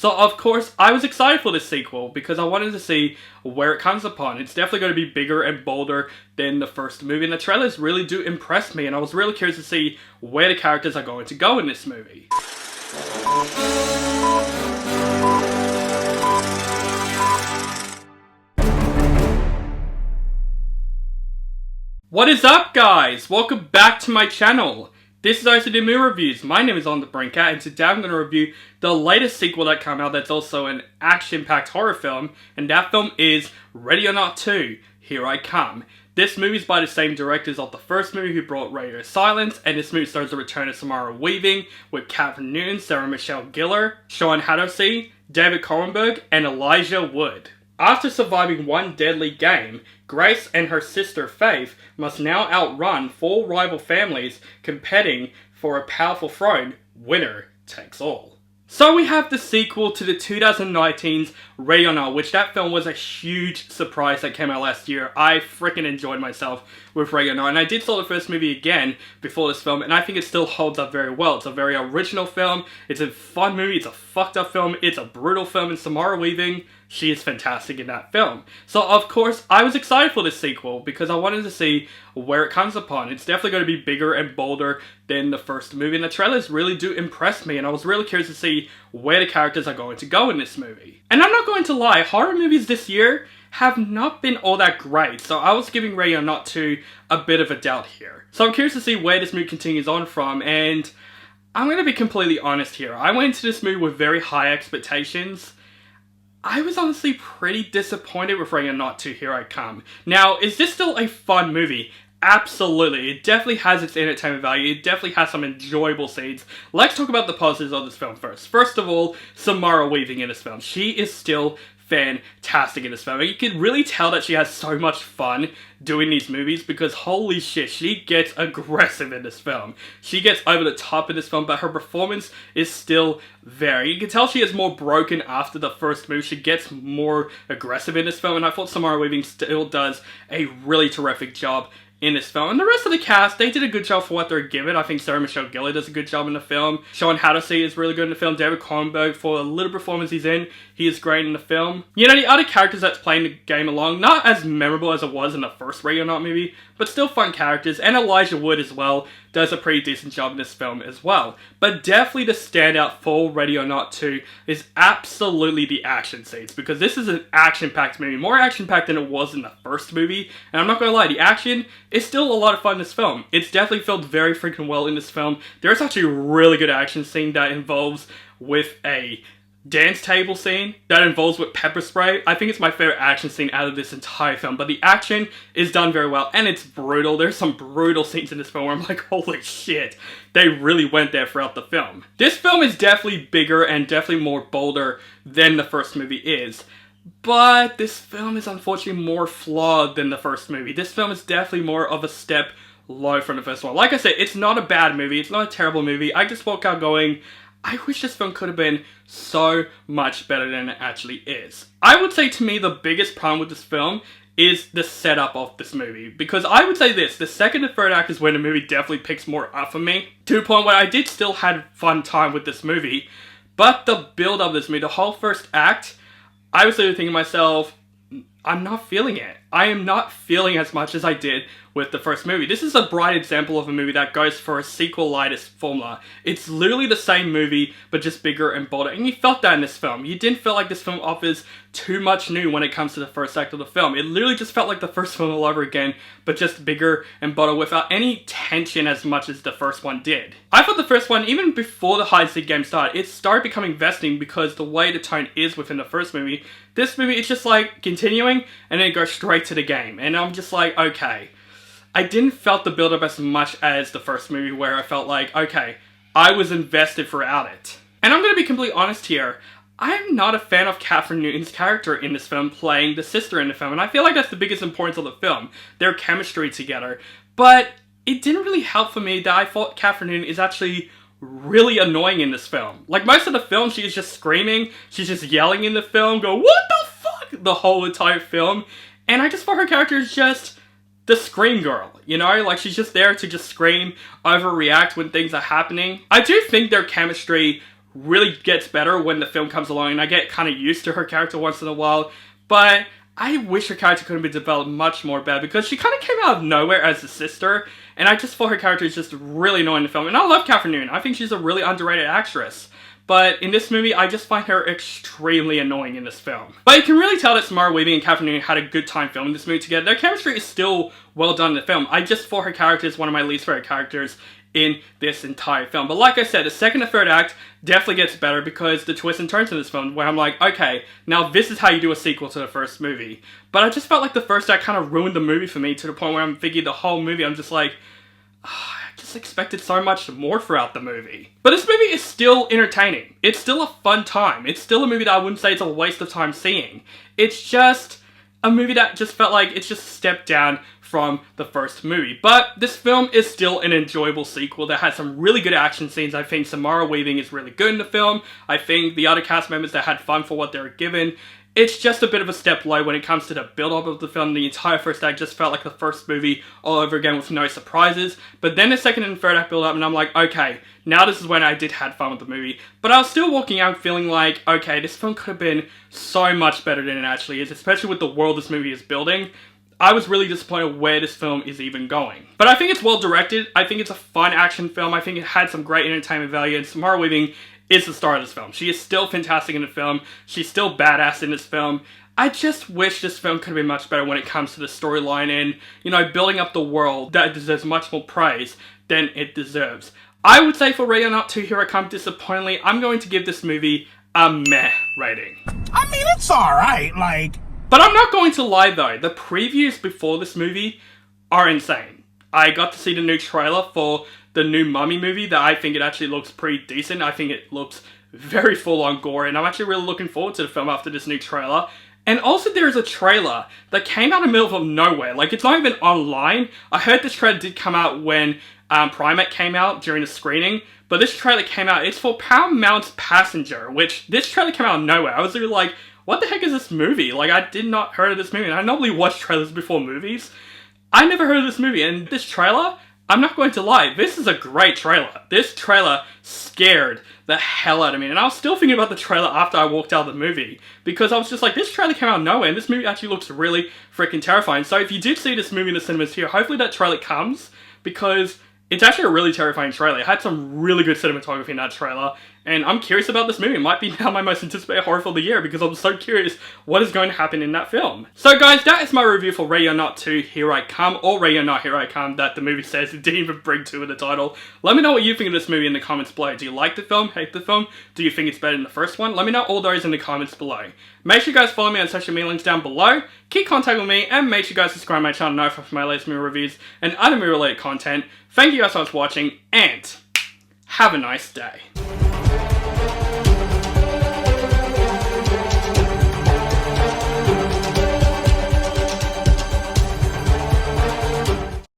So of course, I was excited for this sequel because I wanted to see where it comes upon. It's definitely going to be bigger and bolder than the first movie, and the trailers really do impress me, and I was really curious to see where the characters are going to go in this movie. What is up, guys? Welcome back to my channel. This is OCD Movie Reviews. My name is On The Brinkat, and today I'm going to review the latest sequel that came out that's also an action-packed horror film, and that film is Ready or Not 2, Here I Come. This movie is by the same directors of the first movie who brought Radio Silence, and this movie stars the return of Samara with Kathryn Newton, Sarah Michelle Gellar, Shawn Hatosy, David Cronenberg, and Elijah Wood. After surviving one deadly game, Grace and her sister Faith must now outrun four rival families competing for a powerful throne. Winner takes all. So we have the sequel to the 2019's Ready or Not, which that film was a huge surprise that came out last year. I freaking enjoyed myself with Ready or Not, and I did saw the first movie again before this film, and I think it still holds up very well. It's a very original film, it's a fun movie, it's a fucked up film, it's a brutal film, and Samara Weaving, she is fantastic in that film. So of course, I was excited for this sequel because I wanted to see where it comes upon. It's definitely going to be bigger and bolder than the first movie, and the trailers really do impress me, and I was really curious to see where the characters are going to go in this movie. And I'm not going to lie, horror movies this year have not been all that great, so I was giving Ready or Not 2 a bit of a doubt here. So I'm curious to see where this movie continues on from, and I'm going to be completely honest here. I went into this movie with very high expectations. I was honestly pretty disappointed with Ready or Not 2, Here I Come. Now, is this still a fun movie? Absolutely. It definitely has its entertainment value. It definitely has some enjoyable scenes. Let's talk about the positives of this film first. First of all, Samara Weaving in this film. She is still fantastic in this film. You can really tell that she has so much fun doing these movies because holy shit, she gets aggressive in this film. She gets over the top in this film, but her performance is still there. You can tell she is more broken after the first movie. She gets more aggressive in this film, and I thought Samara Weaving still does a really terrific job in this film. And the rest of the cast, they did a good job for what they're given. I think Sarah Michelle Gellar does a good job in the film. Shawn Hatosy is really good in the film. David Cronenberg, for a little performance he's in, he is great in the film. You know, the other characters that's playing the game along, not as memorable as it was in the first Ready or Not movie, but still fun characters. And Elijah Wood as well does a pretty decent job in this film as well. But definitely the standout for Ready or Not 2 is absolutely the action scenes, because this is an action-packed movie, more action-packed than it was in the first movie. And I'm not gonna lie, the action is still a lot of fun in this film. It's definitely felt very freaking well in this film. There's actually a really good action scene that involves with a dance table scene that involves with pepper spray. I think it's my favorite action scene out of this entire film, but the action is done very well, and it's brutal. There's some brutal scenes in this film where I'm like, holy shit, they really went there throughout the film. This film is definitely bigger and definitely more bolder than the first movie is, but this film is unfortunately more flawed than the first movie. This film is definitely more of a step low from the first one. Like I said, it's not a bad movie, it's not a terrible movie. I just walk out going, I wish this film could have been so much better than it actually is. I would say to me the biggest problem with this film is the setup of this movie. Because I would say this, the second and third act is when the movie definitely picks more up for me. To the point where I did still had fun time with this movie. But the build of this movie, the whole first act, I was literally thinking to myself, I'm not feeling it. I am not feeling as much as I did with the first movie. This is a bright example of a movie that goes for a sequel-litis formula. It's literally the same movie, but just bigger and bolder. And you felt that in this film. You didn't feel like this film offers too much new when it comes to the first act of the film. It literally just felt like the first film all over again, but just bigger and bolder without any tension as much as the first one did. I thought the first one, even before the hide-and-seek game started, it started becoming investing because the way the tone is within the first movie. This movie, it's just like continuing, and then it goes straight to the game. And I'm just like, okay. I didn't felt the build-up as much as the first movie, where I felt like, okay, I was invested throughout it. And I'm going to be completely honest here, I'm not a fan of Kathryn Newton's character in this film playing the sister in the film, and I feel like that's the biggest importance of the film, their chemistry together. But it didn't really help for me that I thought Kathryn Newton is actually really annoying in this film. Like, most of the film, she is just screaming, she's just yelling in the film, go, what the fuck, the whole entire film. And I just thought her character is just the scream girl, you know? Like, she's just there to just scream, overreact when things are happening. I do think their chemistry really gets better when the film comes along, and I get kind of used to her character once in a while, but I wish her character could have been developed much more better, because she kind of came out of nowhere as the sister, and I just thought her character is just really annoying in the film. And I love Kathryn. I think she's a really underrated actress. But in this movie, I just find her extremely annoying in this film. But you can really tell that Samara Weaving and Kathryn had a good time filming this movie together. Their chemistry is still well done in the film. I just thought her character is one of my least favorite characters in this entire film. But like I said, the second and third act definitely gets better because the twists and turns in this film, where I'm like, okay, now this is how you do a sequel to the first movie. But I just felt like the first act kind of ruined the movie for me, to the point where I'm thinking the whole movie, I'm just like, I just expected so much more throughout the movie. But this movie is still entertaining. It's still a fun time. It's still a movie that I wouldn't say it's a waste of time seeing. It's just a movie that just felt like it's just a step down from the first movie. But this film is still an enjoyable sequel that has some really good action scenes. I think Samara Weaving is really good in the film. I think the other cast members that had fun for what they were given. It's just a bit of a step low when it comes to the build-up of the film. The entire first act just felt like the first movie all over again with no surprises. But then the second and third act build-up, and I'm like, okay, now this is when I did have fun with the movie. But I was still walking out feeling like, okay, this film could have been so much better than it actually is, especially with the world this movie is building. I was really disappointed where this film is even going. But I think it's well directed. I think it's a fun action film. I think it had some great entertainment value, and Samara Weaving is the star of this film. She is still fantastic in the film. She's still badass in this film. I just wish this film could have been much better when it comes to the storyline and, you know, building up the world that deserves much more praise than it deserves. I would say for Ready or Not 2 Here I Come, disappointingly, I'm going to give this movie a meh rating. I mean, it's alright, like... But I'm not going to lie though, the previews before this movie are insane. I got to see the new trailer for the new Mummy movie that I think it actually looks pretty decent. I think it looks very full-on gore, and I'm actually really looking forward to the film after this new trailer. And also there is a trailer that came out in the middle of nowhere. Like, it's not even online. I heard this trailer did come out when Primate came out during the screening, but this trailer came out, it's for Paramount's Passenger, which this trailer came out of nowhere. I was really like, what the heck is this movie? Like, I did not heard of this movie, and I normally watch trailers before movies. I never heard of this movie, and this trailer, I'm not going to lie, this is a great trailer. This trailer scared the hell out of me, and I was still thinking about the trailer after I walked out of the movie, because I was just like, this trailer came out of nowhere, and this movie actually looks really freaking terrifying. So if you do see this movie in the cinemas here, hopefully that trailer comes, because it's actually a really terrifying trailer. It had some really good cinematography in that trailer, and I'm curious about this movie. It might be now my most anticipated horror film of the year, because I'm so curious what is going to happen in that film. So guys, that is my review for Ready or Not 2 Here I Come, or Ready or Not Here I Come, that the movie says. It didn't even bring 2 in the title. Let me know what you think of this movie in the comments below. Do you like the film? Hate the film? Do you think it's better than the first one? Let me know all those in the comments below. Make sure you guys follow me on social media links down below. Keep contact with me, and make sure you guys subscribe to my channel now for my latest movie reviews and other movie related content. Thank you guys so much for watching, and have a nice day.